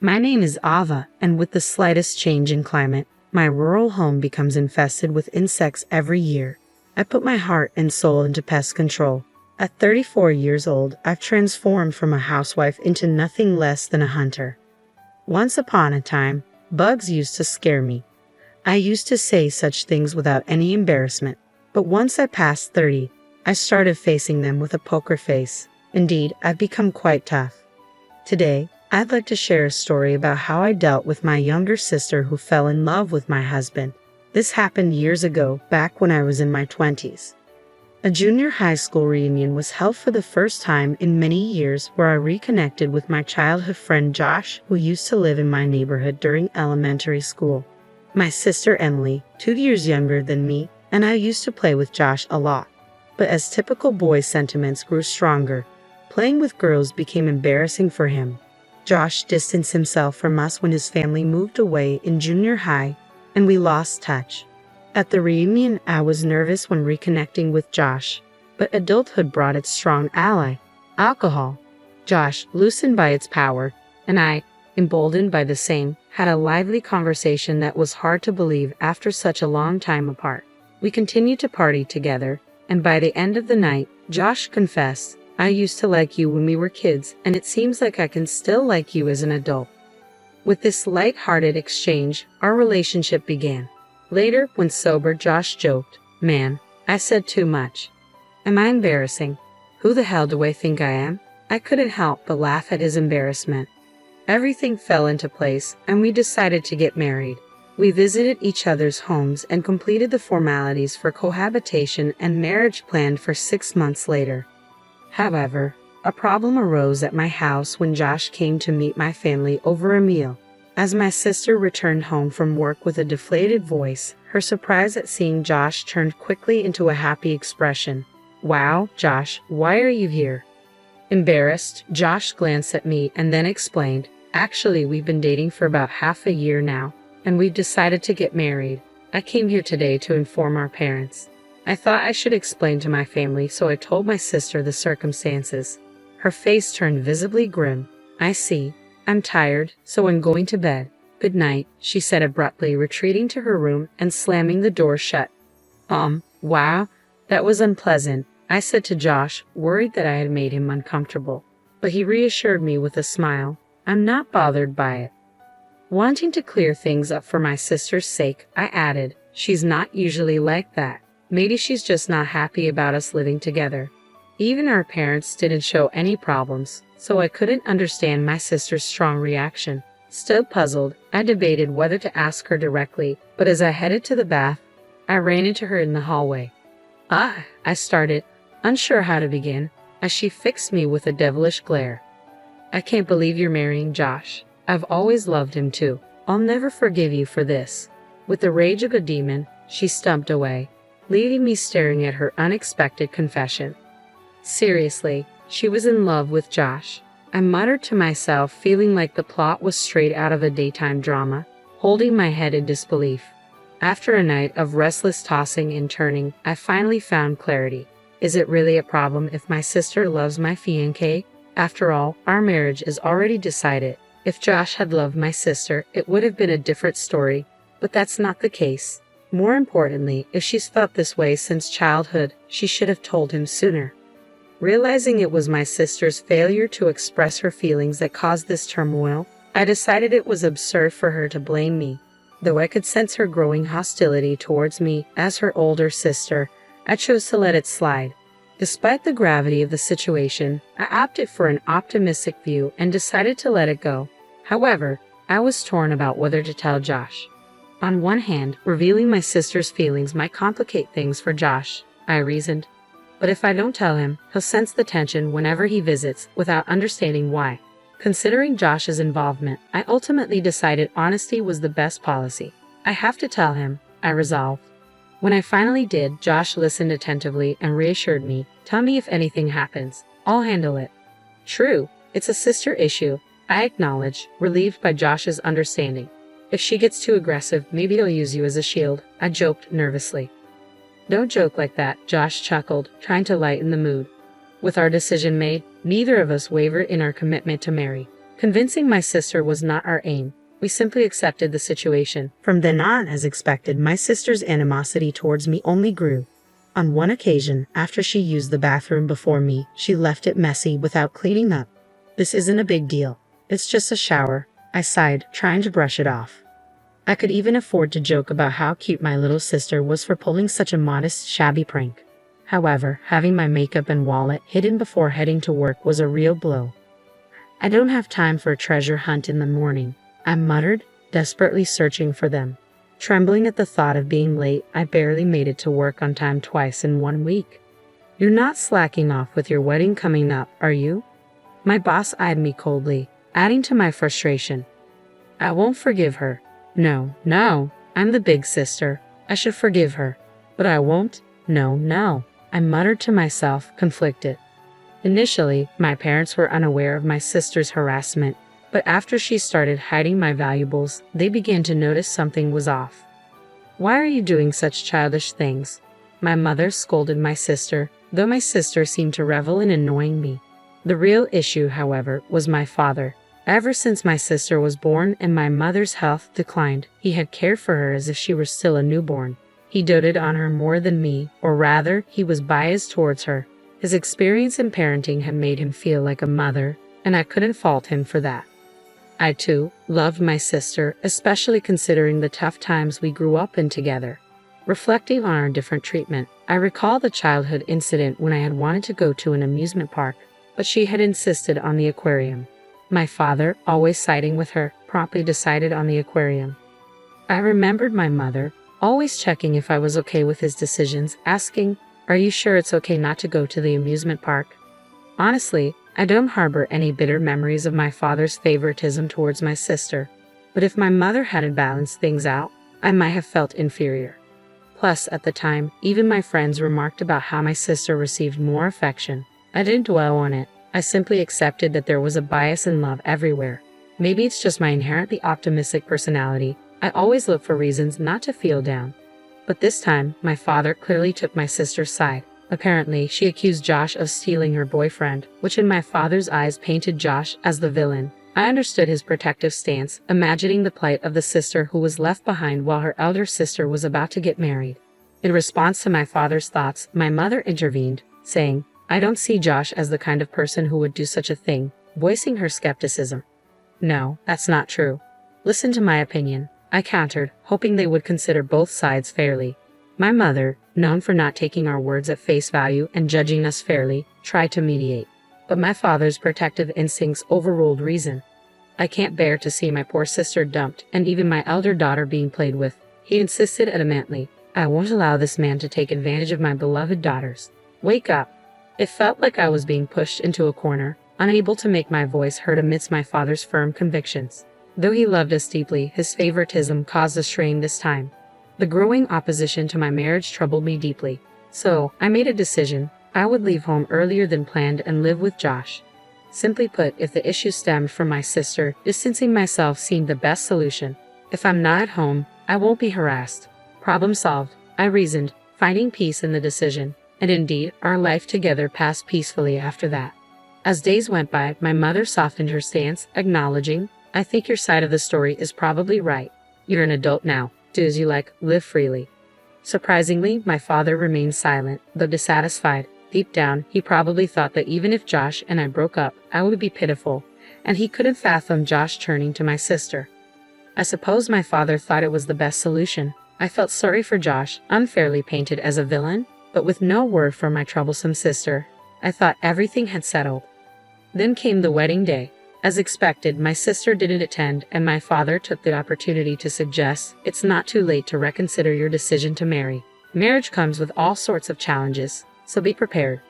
My name is Ava, and with the slightest change in climate, my rural home becomes infested with insects every year. I put my heart and soul into pest control. At 34 years old, I've transformed from a housewife into nothing less than a hunter. Once upon a time, bugs used to scare me. I used to say such things without any embarrassment, but once I passed 30, I started facing them with a poker face. Indeed, I've become quite tough. Today, I'd like to share a story about how I dealt with my younger sister who fell in love with my husband. This happened years ago, back when I was in my 20s. A junior high school reunion was held for the first time in many years, where I reconnected with my childhood friend Josh, who used to live in my neighborhood during elementary school. My sister Emily, 2 years younger than me, and I used to play with Josh a lot. But as typical boy sentiments grew stronger, playing with girls became embarrassing for him. Josh distanced himself from us when his family moved away in junior high, and we lost touch. At the reunion, I was nervous when reconnecting with Josh, but adulthood brought its strong ally, alcohol. Josh, loosened by its power, and I, emboldened by the same, had a lively conversation that was hard to believe after such a long time apart. We continued to party together, and by the end of the night, Josh confessed, "I used to like you when we were kids, and it seems like I can still like you as an adult." With this light-hearted exchange, our relationship began. Later, when sober, Josh joked, "Man, I said too much. Am I embarrassing? Who the hell do I think I am?" I couldn't help but laugh at his embarrassment. Everything fell into place, and we decided to get married. We visited each other's homes and completed the formalities for cohabitation and marriage planned for 6 months later. However, a problem arose at my house when Josh came to meet my family over a meal. As my sister returned home from work with a deflated voice, her surprise at seeing Josh turned quickly into a happy expression. "Wow, Josh, why are you here?" Embarrassed, Josh glanced at me and then explained, "Actually, we've been dating for about half a year now, and we've decided to get married. I came here today to inform our parents." I thought I should explain to my family, so I told my sister the circumstances. Her face turned visibly grim. "I see. I'm tired, so I'm going to bed. Good night," she said abruptly, retreating to her room and slamming the door shut. Wow, that was unpleasant," I said to Josh, worried that I had made him uncomfortable. But he reassured me with a smile. "I'm not bothered by it." Wanting to clear things up for my sister's sake, I added, "She's not usually like that. Maybe she's just not happy about us living together." Even our parents didn't show any problems, so I couldn't understand my sister's strong reaction. Still puzzled, I debated whether to ask her directly, but as I headed to the bath, I ran into her in the hallway. I started, unsure how to begin, as she fixed me with a devilish glare. "I can't believe you're marrying Josh. I've always loved him too. I'll never forgive you for this." With the rage of a demon, she stumped away, leaving me staring at her unexpected confession. Seriously, she was in love with Josh. I muttered to myself, feeling like the plot was straight out of a daytime drama, holding my head in disbelief. After a night of restless tossing and turning, I finally found clarity. Is it really a problem if my sister loves my fiancé? After all, our marriage is already decided. If Josh had loved my sister, it would have been a different story, but that's not the case. More importantly, if she's felt this way since childhood, she should have told him sooner. Realizing it was my sister's failure to express her feelings that caused this turmoil, I decided it was absurd for her to blame me. Though I could sense her growing hostility towards me as her older sister, I chose to let it slide. Despite the gravity of the situation, I opted for an optimistic view and decided to let it go. However, I was torn about whether to tell Josh. On one hand, revealing my sister's feelings might complicate things for Josh, I reasoned. But if I don't tell him, he'll sense the tension whenever he visits without understanding why. Considering Josh's involvement, I ultimately decided honesty was the best policy. I have to tell him, I resolved. When I finally did, Josh listened attentively and reassured me, "Tell me if anything happens. I'll handle it." "True, it's a sister issue," I acknowledged, relieved by Josh's understanding. "If she gets too aggressive, maybe he'll use you as a shield," I joked nervously. "Don't joke like that," Josh chuckled, trying to lighten the mood. With our decision made, neither of us wavered in our commitment to marry. Convincing my sister was not our aim. We simply accepted the situation. From then on, as expected, my sister's animosity towards me only grew. On one occasion, after she used the bathroom before me, she left it messy without cleaning up. "This isn't a big deal. It's just a shower," I sighed, trying to brush it off. I could even afford to joke about how cute my little sister was for pulling such a modest, shabby prank. However, having my makeup and wallet hidden before heading to work was a real blow. "I don't have time for a treasure hunt in the morning," I muttered, desperately searching for them. Trembling at the thought of being late, I barely made it to work on time twice in 1 week. "You're not slacking off with your wedding coming up, are you?" My boss eyed me coldly, adding to my frustration. "I won't forgive her. No, I'm the big sister. I should forgive her. But I won't. No, I muttered to myself, conflicted. Initially, my parents were unaware of my sister's harassment, but after she started hiding my valuables, they began to notice something was off. "Why are you doing such childish things?" My mother scolded my sister, though my sister seemed to revel in annoying me. The real issue, however, was my father. Ever since my sister was born and my mother's health declined, he had cared for her as if she were still a newborn. He doted on her more than me, or rather, he was biased towards her. His experience in parenting had made him feel like a mother, and I couldn't fault him for that. I, too, loved my sister, especially considering the tough times we grew up in together. Reflecting on our different treatment, I recall the childhood incident when I had wanted to go to an amusement park, but she had insisted on the aquarium. My father, always siding with her, promptly decided on the aquarium. I remembered my mother, always checking if I was okay with his decisions, asking, "Are you sure it's okay not to go to the amusement park?" Honestly, I don't harbor any bitter memories of my father's favoritism towards my sister, but if my mother hadn't balanced things out, I might have felt inferior. Plus, at the time, even my friends remarked about how my sister received more affection. I didn't dwell on it. I simply accepted that there was a bias in love everywhere. Maybe it's just my inherently optimistic personality. I always look for reasons not to feel down. But this time, my father clearly took my sister's side. Apparently, she accused Josh of stealing her boyfriend, which in my father's eyes painted Josh as the villain. I understood his protective stance, imagining the plight of the sister who was left behind while her elder sister was about to get married. In response to my father's thoughts, my mother intervened, saying, "I don't see Josh as the kind of person who would do such a thing," voicing her skepticism. "No, that's not true. Listen to my opinion," I countered, hoping they would consider both sides fairly. My mother, known for not taking our words at face value and judging us fairly, tried to mediate. But my father's protective instincts overruled reason. "I can't bear to see my poor sister dumped and even my elder daughter being played with," he insisted adamantly. "I won't allow this man to take advantage of my beloved daughters. Wake up." It felt like I was being pushed into a corner, unable to make my voice heard amidst my father's firm convictions. Though he loved us deeply, his favoritism caused a strain this time. The growing opposition to my marriage troubled me deeply. So, I made a decision. I would leave home earlier than planned and live with Josh. Simply put, if the issue stemmed from my sister, distancing myself seemed the best solution. If I'm not at home, I won't be harassed. Problem solved, I reasoned, finding peace in the decision. And indeed, our life together passed peacefully after that. As days went by, my mother softened her stance, acknowledging, "I think your side of the story is probably right. You're an adult now. Do as you like, live freely." Surprisingly, my father remained silent, though dissatisfied. Deep down, he probably thought that even if Josh and I broke up, I would be pitiful, and he couldn't fathom Josh turning to my sister. I suppose my father thought it was the best solution. I felt sorry for Josh, unfairly painted as a villain, but with no word from my troublesome sister. I thought everything had settled. Then came the wedding day. As expected, my sister didn't attend, and my father took the opportunity to suggest, "It's not too late to reconsider your decision to marry. Marriage comes with all sorts of challenges, so be prepared."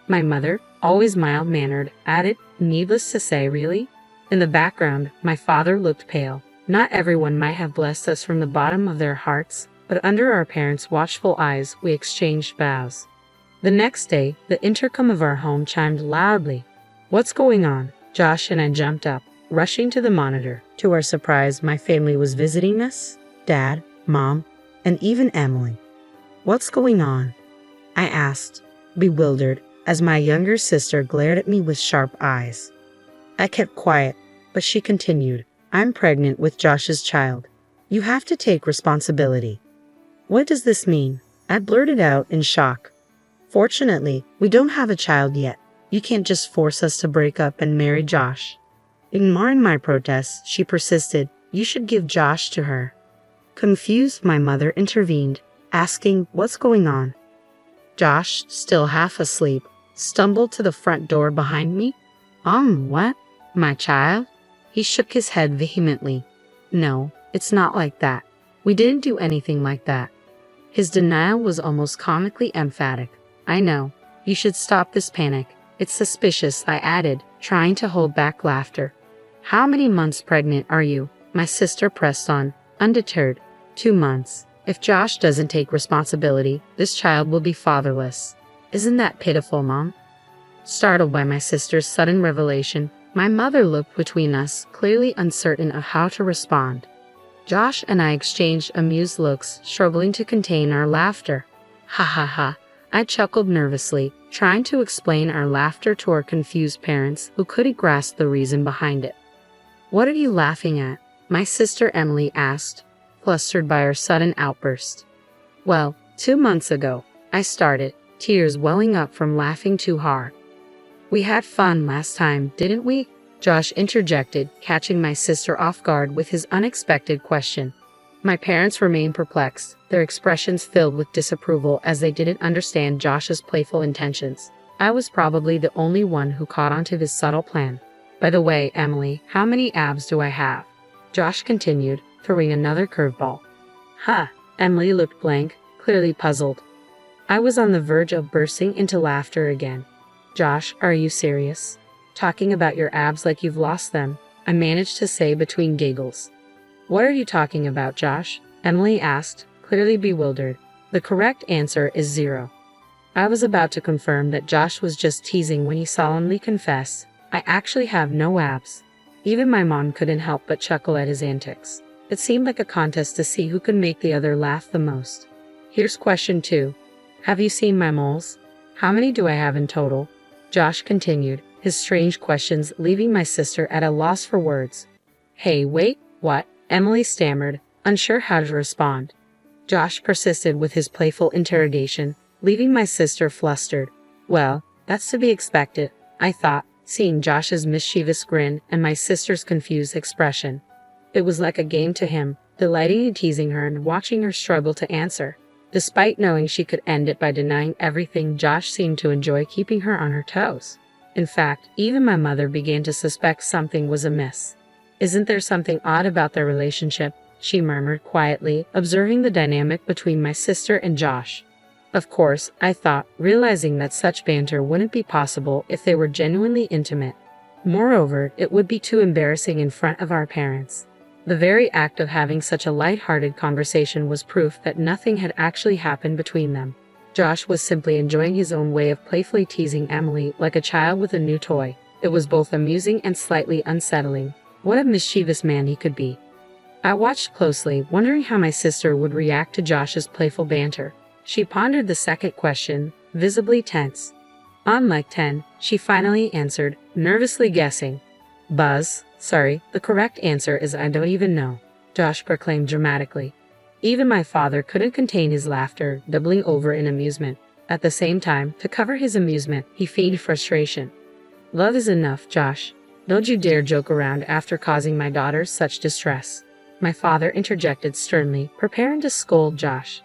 My mother, always mild-mannered, added, "Needless to say, really?" In the background, my father looked pale. Not everyone might have blessed us from the bottom of their hearts, but under our parents' watchful eyes, we exchanged vows. The next day, the intercom of our home chimed loudly. "What's going on?" Josh and I jumped up, rushing to the monitor. To our surprise, my family was visiting us. Dad, Mom, and even Emily. "What's going on?" I asked, bewildered, as my younger sister glared at me with sharp eyes. I kept quiet, But she continued, I'm pregnant with Josh's child. You have to take responsibility. What does this mean? I blurted out in shock. Fortunately, we don't have a child yet. You can't just force us to break up and marry Josh. Ignoring my protests, she persisted, you should give Josh to her. Confused, my mother intervened, asking, what's going on? Josh, still half asleep, stumbled to the front door behind me. What? My child? He shook his head vehemently. No, it's not like that. We didn't do anything like that. His denial was almost comically emphatic. I know. You should stop this panic. It's suspicious, I added, trying to hold back laughter. How many months pregnant are you? My sister pressed on, undeterred. 2 months. If Josh doesn't take responsibility, this child will be fatherless. Isn't that pitiful, Mom? Startled by my sister's sudden revelation, my mother looked between us, clearly uncertain of how to respond. Josh and I exchanged amused looks, struggling to contain our laughter. Ha ha ha. I chuckled nervously, trying to explain our laughter to our confused parents who couldn't grasp the reason behind it. What are you laughing at? My sister Emily asked, flustered by our sudden outburst. Well, 2 months ago, I started, tears welling up from laughing too hard. We had fun last time, didn't we? Josh interjected, catching my sister off guard with his unexpected question. My parents remained perplexed, their expressions filled with disapproval as they didn't understand Josh's playful intentions. I was probably the only one who caught on to his subtle plan. By the way, Emily, how many abs do I have? Josh continued, throwing another curveball. Emily looked blank, clearly puzzled. I was on the verge of bursting into laughter again. Josh, are you serious? Talking about your abs like you've lost them, I managed to say between giggles. What are you talking about, Josh? Emily asked, clearly bewildered. The correct answer is 0. I was about to confirm that Josh was just teasing when he solemnly confessed, I actually have no abs. Even my mom couldn't help but chuckle at his antics. It seemed like a contest to see who could make the other laugh the most. Here's question 2. Have you seen my moles? How many do I have in total? Josh continued, his strange questions leaving my sister at a loss for words. Hey, wait, what? Emily stammered, unsure how to respond. Josh persisted with his playful interrogation, leaving my sister flustered. Well, that's to be expected, I thought, seeing Josh's mischievous grin and my sister's confused expression. It was like a game to him, delighting in teasing her and watching her struggle to answer. Despite knowing she could end it by denying everything, Josh seemed to enjoy keeping her on her toes. In fact, even my mother began to suspect something was amiss. Isn't there something odd about their relationship? She murmured quietly, observing the dynamic between my sister and Josh. Of course, I thought, realizing that such banter wouldn't be possible if they were genuinely intimate. Moreover, it would be too embarrassing in front of our parents. The very act of having such a light-hearted conversation was proof that nothing had actually happened between them. Josh was simply enjoying his own way of playfully teasing Emily like a child with a new toy. It was both amusing and slightly unsettling. What a mischievous man he could be. I watched closely, wondering how my sister would react to Josh's playful banter. She pondered the second question, visibly tense. On like 10, she finally answered, nervously guessing. Buzz, sorry, the correct answer is I don't even know, Josh proclaimed dramatically. Even my father couldn't contain his laughter, doubling over in amusement. At the same time, to cover his amusement, he feigned frustration. Love is enough, Josh. Don't you dare joke around after causing my daughter such distress. My father interjected sternly, preparing to scold Josh.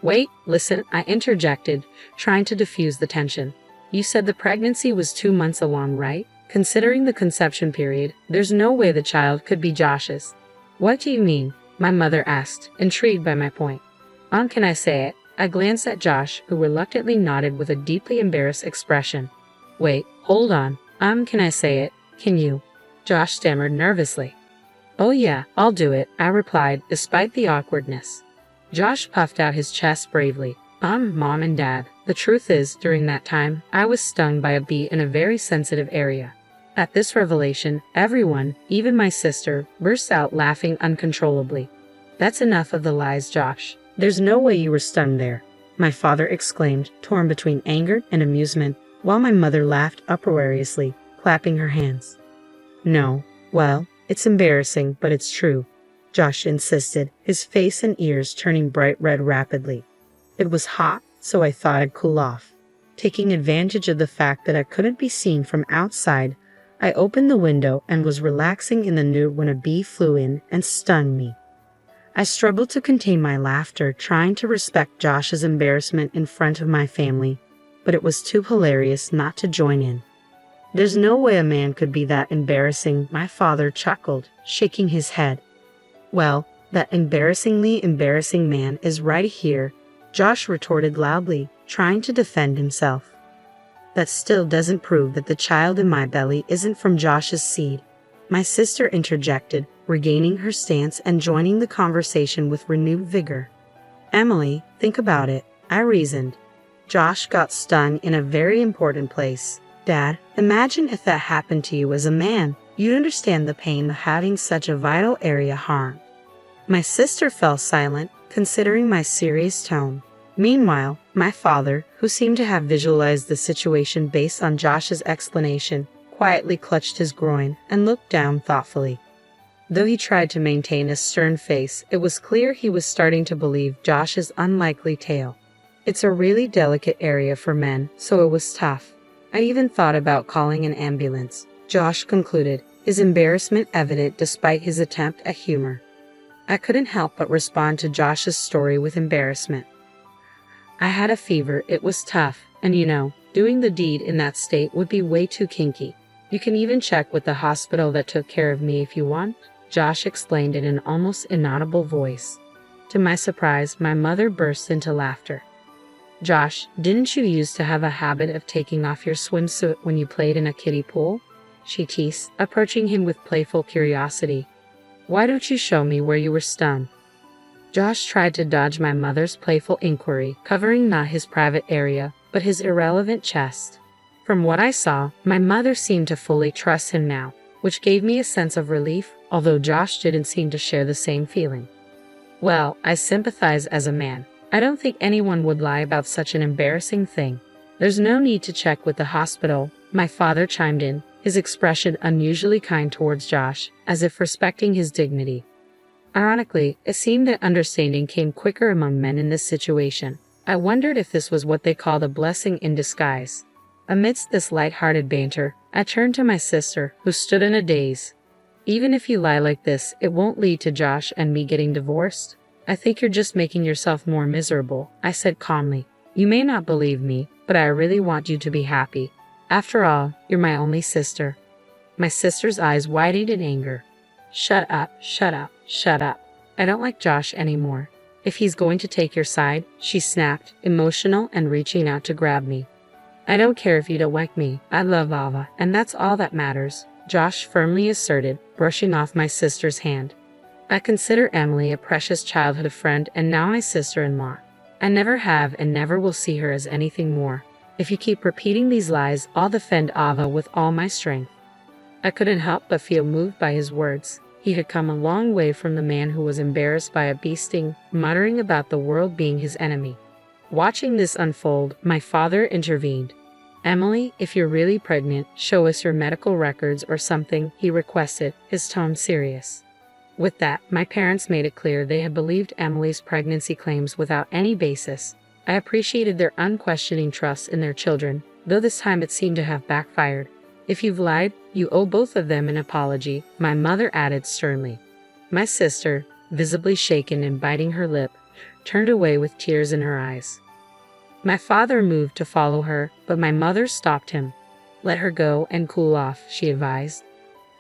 Wait, listen, I interjected, trying to diffuse the tension. You said the pregnancy was 2 months along, right? Considering the conception period, there's no way the child could be Josh's. What do you mean? My mother asked, intrigued by my point. Can I say it? I glanced at Josh, who reluctantly nodded with a deeply embarrassed expression. Wait, hold on. Can I say it? Can you? Josh stammered nervously. Oh yeah, I'll do it, I replied, despite the awkwardness. Josh puffed out his chest bravely. Mom and Dad, the truth is, during that time, I was stung by a bee in a very sensitive area. At this revelation, everyone, even my sister, burst out laughing uncontrollably. That's enough of the lies, Josh. There's no way you were stung there, my father exclaimed, torn between anger and amusement, while my mother laughed uproariously, clapping her hands. No, well, It's embarrassing, but it's true, Josh insisted, his face and ears turning bright red rapidly. It was hot, so I thought I'd cool off. Taking advantage of the fact that I couldn't be seen from outside, I opened the window and was relaxing in the nude when a bee flew in and stung me. I struggled to contain my laughter, trying to respect Josh's embarrassment in front of my family, but it was too hilarious not to join in. There's no way a man could be that embarrassing, my father chuckled, shaking his head. Well, that embarrassingly embarrassing man is right here, Josh retorted loudly, trying to defend himself. That still doesn't prove that the child in my belly isn't from Josh's seed, my sister interjected, regaining her stance and joining the conversation with renewed vigor. Emily, think about it, I reasoned. Josh got stung in a very important place. Dad, imagine if that happened to you as a man. You'd understand the pain of having such a vital area harmed. My sister fell silent, considering my serious tone. Meanwhile, my father, who seemed to have visualized the situation based on Josh's explanation, quietly clutched his groin and looked down thoughtfully. Though he tried to maintain a stern face, it was clear he was starting to believe Josh's unlikely tale. It's a really delicate area for men, so it was tough. I even thought about calling an ambulance, Josh concluded, his embarrassment evident despite his attempt at humor. I couldn't help but respond to Josh's story with embarrassment. I had a fever, it was tough, and doing the deed in that state would be way too kinky. You can even check with the hospital that took care of me if you want, Josh explained in an almost inaudible voice. To my surprise, my mother burst into laughter. Josh, didn't you used to have a habit of taking off your swimsuit when you played in a kiddie pool? She teased, approaching him with playful curiosity. Why don't you show me where you were stung? Josh tried to dodge my mother's playful inquiry, covering not his private area, but his irrelevant chest. From what I saw, my mother seemed to fully trust him now, which gave me a sense of relief, although Josh didn't seem to share the same feeling. Well, I sympathize as a man. I don't think anyone would lie about such an embarrassing thing. There's no need to check with the hospital, my father chimed in, his expression unusually kind towards Josh, as if respecting his dignity. Ironically, it seemed that understanding came quicker among men in this situation. I wondered if this was what they called a blessing in disguise. Amidst this light-hearted banter, I turned to my sister, who stood in a daze. Even if you lie like this, it won't lead to Josh and me getting divorced. I think you're just making yourself more miserable, I said calmly. You may not believe me, but I really want you to be happy. After all, you're my only sister. My sister's eyes widened in anger. Shut up, shut up, shut up. I don't like Josh anymore. If he's going to take your side, she snapped, emotional and reaching out to grab me. I don't care if you don't like me. I love Ava, and that's all that matters, Josh firmly asserted, brushing off my sister's hand. I consider Emily a precious childhood friend and now my sister-in-law. I never have and never will see her as anything more. If you keep repeating these lies, I'll defend Ava with all my strength. I couldn't help but feel moved by his words. He had come a long way from the man who was embarrassed by a bee sting, muttering about the world being his enemy. Watching this unfold, my father intervened. Emily, if you're really pregnant, show us your medical records or something, he requested, his tone serious. With that, my parents made it clear they had believed Emily's pregnancy claims without any basis. I appreciated their unquestioning trust in their children, though this time it seemed to have backfired. If you've lied, you owe both of them an apology, my mother added sternly. My sister, visibly shaken and biting her lip, turned away with tears in her eyes. My father moved to follow her, but my mother stopped him. Let her go and cool off, she advised.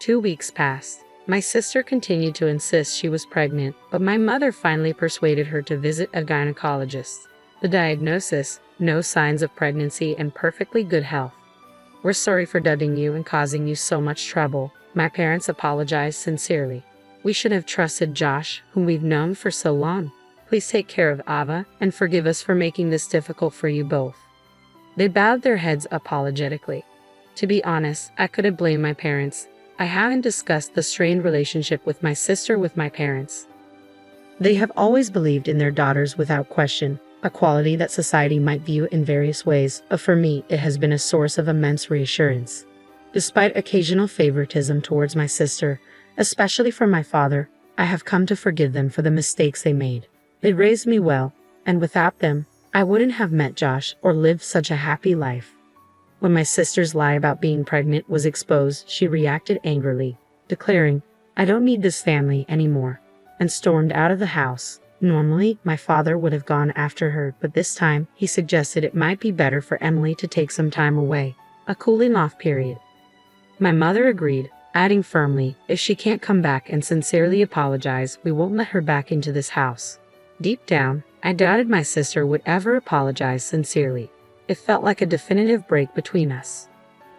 2 weeks passed. My sister continued to insist she was pregnant, but my mother finally persuaded her to visit a gynecologist. The diagnosis, no signs of pregnancy and perfectly good health. We're sorry for dudding you and causing you so much trouble, my parents apologized sincerely. We should have trusted Josh, whom we've known for so long. Please take care of Ava and forgive us for making this difficult for you both. They bowed their heads apologetically. To be honest, I couldn't blame my parents. I haven't discussed the strained relationship with my sister with my parents. They have always believed in their daughters without question, a quality that society might view in various ways, but for me it has been a source of immense reassurance. Despite occasional favoritism towards my sister, especially from my father. I have come to forgive them for the mistakes they made. They raised me well, and without them, I wouldn't have met Josh or lived such a happy life. When my sister's lie about being pregnant was exposed, she reacted angrily, declaring, "I don't need this family anymore," and stormed out of the house. Normally, my father would have gone after her, but this time, he suggested it might be better for Emily to take some time away, a cooling off period. My mother agreed, adding firmly, "If she can't come back and sincerely apologize, we won't let her back into this house." Deep down, I doubted my sister would ever apologize sincerely. It felt like a definitive break between us.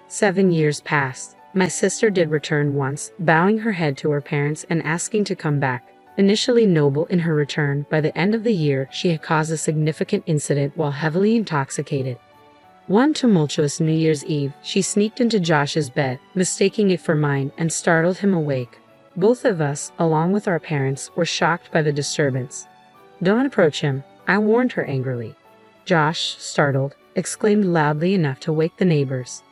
7 years passed. My sister did return once, bowing her head to her parents and asking to come back. Initially noble in her return, by the end of the year she had caused a significant incident while heavily intoxicated. One tumultuous New Year's Eve, she sneaked into Josh's bed, mistaking it for mine, and startled him awake. Both of us, along with our parents, were shocked by the disturbance. "Don't approach him," I warned her angrily. Josh, startled, exclaimed loudly enough to wake the neighbors.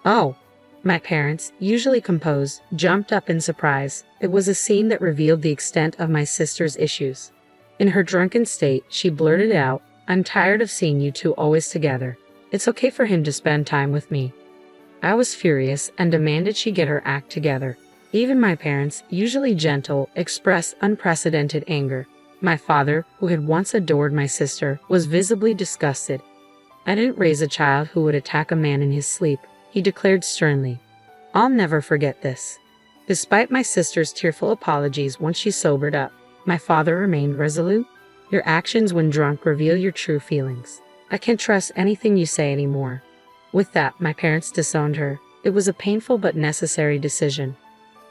"Oh!" My parents, usually composed, jumped up in surprise. It was a scene that revealed the extent of my sister's issues. In her drunken state, she blurted out, "I'm tired of seeing you two always together. It's okay for him to spend time with me." I was furious and demanded she get her act together. Even my parents, usually gentle, expressed unprecedented anger. My father, who had once adored my sister, was visibly disgusted. "I didn't raise a child who would attack a man in his sleep," he declared sternly. "I'll never forget this." Despite my sister's tearful apologies once she sobered up, my father remained resolute. "Your actions when drunk reveal your true feelings. I can't trust anything you say anymore." With that, my parents disowned her. It was a painful but necessary decision.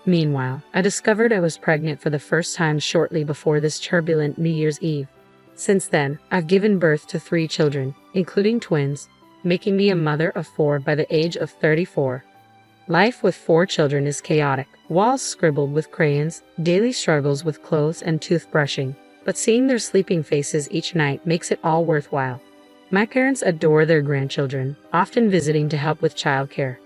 Meanwhile, I discovered I was pregnant for the first time shortly before this turbulent New Year's Eve. Since then, I've given birth to 3 children, including twins, making me a mother of 4 by the age of 34. Life with 4 children is chaotic, walls scribbled with crayons, daily struggles with clothes and toothbrushing, but seeing their sleeping faces each night makes it all worthwhile. My parents adore their grandchildren, often visiting to help with childcare.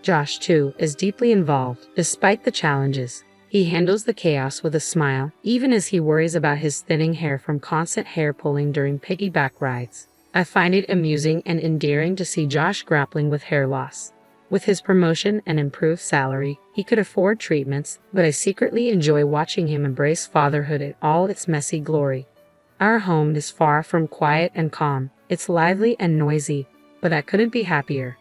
Josh, too, is deeply involved, despite the challenges. He handles the chaos with a smile, even as he worries about his thinning hair from constant hair pulling during piggyback rides. I find it amusing and endearing to see Josh grappling with hair loss. With his promotion and improved salary, he could afford treatments, but I secretly enjoy watching him embrace fatherhood in all its messy glory. Our home is far from quiet and calm. It's lively and noisy, but I couldn't be happier.